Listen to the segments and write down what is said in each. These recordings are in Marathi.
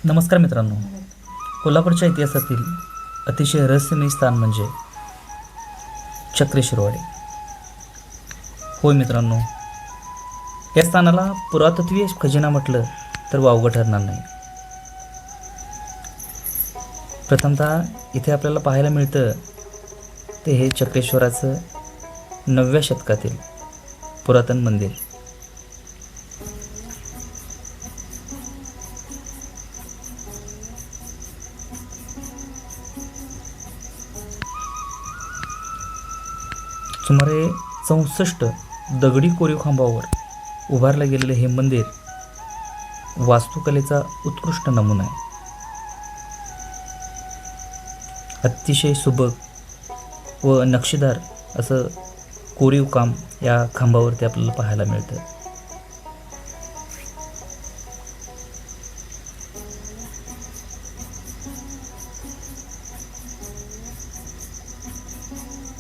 नमस्कार मित्रांनो, कोल्हापूरच्या इतिहासातील अतिशय रहस्यमय स्थान म्हणजे चक्रेश्वरवाडी. होय मित्रांनो, या स्थानाला पुरातत्वीय खजिना म्हटलं तर वावगं ठरणार नाही. प्रथमतः इथे आपल्याला पाहायला मिळतं ते हे चक्रेश्वराचं 9व्या शतकातील पुरातन मंदिर. सुमारे 64 दगडी कोरीव खांबावर उभारलं गेलेलं हे मंदिर वास्तुकलेचा उत्कृष्ट नमुना आहे. अतिशय सुबक व नक्षीदार असं कोरीव काम या खांबावरती आपल्याला पाहायला मिळतं.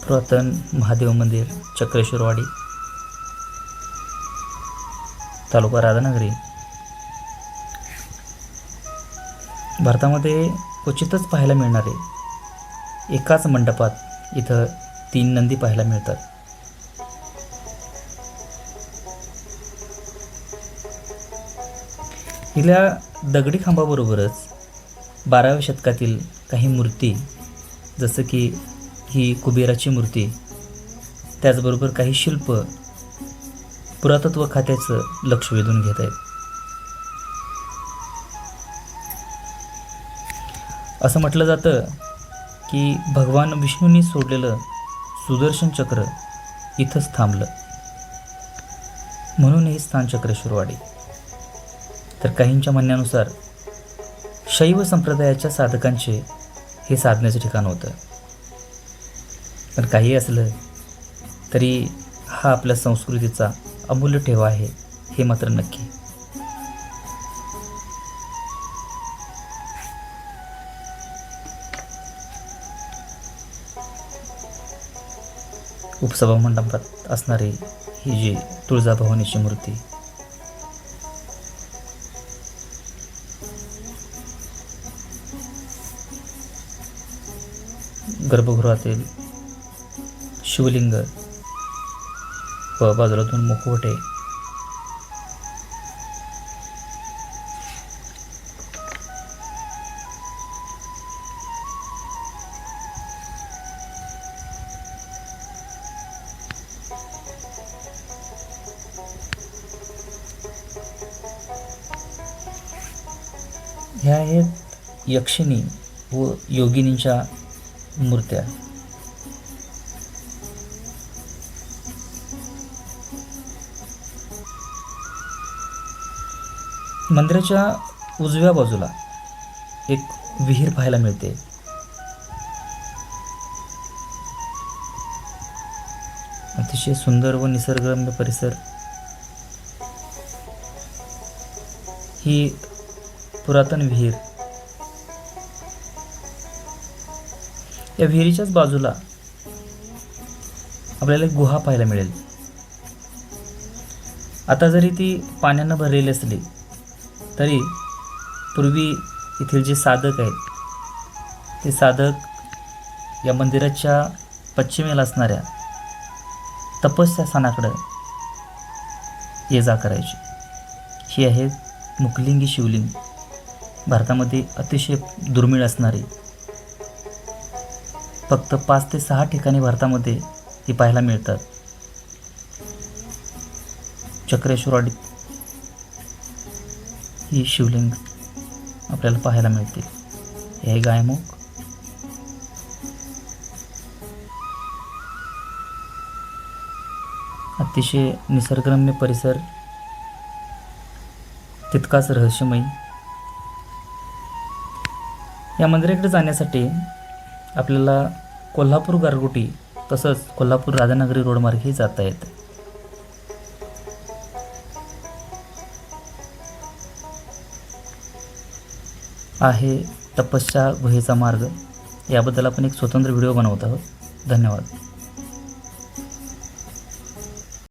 पुरातन महादेव मंदिर, चक्रेश्वरवाडी, तालुका राधानगरी. भारतामध्ये क्वचितच पाहायला मिळणारे एकाच मंडपात इथं 3 नंदी पाहायला मिळतात. हिला दगडी खांबाबरोबरच 12व्या शतकातील काही मूर्ती, जसं की ही कुबेराची मूर्ती, त्याचबरोबर काही शिल्प पुरातत्व खात्याचं लक्ष वेधून घेत आहेत. असं म्हटलं जातं की भगवान विष्णूंनी सोडलेलं सुदर्शन चक्र इथंच थांबलं, म्हणून हे स्थान चक्रेश्वरवाडी. तर काहींच्या म्हणण्यानुसार शैव संप्रदायाच्या साधकांचे हे साधण्याचं ठिकाण होतं. पण काही असलं तरी हा आपल्या संस्कृतीचा अमूल्य ठेवा आहे, हे मात्र नक्की. उपसभा मंडपात असणारी ही जी तुळजाभवानीची मूर्ती, गर्भगृहातील शिवलिंग व बाजूला 2 मुखवटे, ह्या आहेत यक्षिणी व योगिनींच्या मूर्त्या. मंदिराच्या उजव्या बाजूला एक विहीर पाहायला मिळते. अतिशय सुंदर व निसर्गरम्य परिसर. ही पुरातन विहीर. या विहिरीच्याच बाजूला आपल्याला एक गुहा पाहायला मिळेल. आता जरी ती पाण्यानं भरलेली असली तरी पूर्वी इथील जे साधक आहेत ते साधक या मंदिराच्या पश्चिमेला असणाऱ्या तपस्या स्थानाकडं ये जा करायचे. ही आहे मुखलिंगी शिवलिंग, भारतामध्ये अतिशय दुर्मिळ असणारी. फक्त 5 ते 6 ठिकाणी भारतामध्ये ही पाहायला मिळतात. चक्रेश्वरवाडी ही शिवलिंग आपल्याला पाहायला मिळते. हे गायमुख. अतिशय निसर्गरम्य परिसर, तितकाच रहस्यमयी. या मंदिराकडे जाण्यासाठी आपल्याला कोल्हापूर गारगोटी तसंच कोल्हापूर राधानगरी रोडमार्गेही जाता येतं. आहे तपस्या गुहेचा मार्ग. याबद्दल आपण एक स्वतंत्र व्हिडिओ बनवत आहोत. धन्यवाद.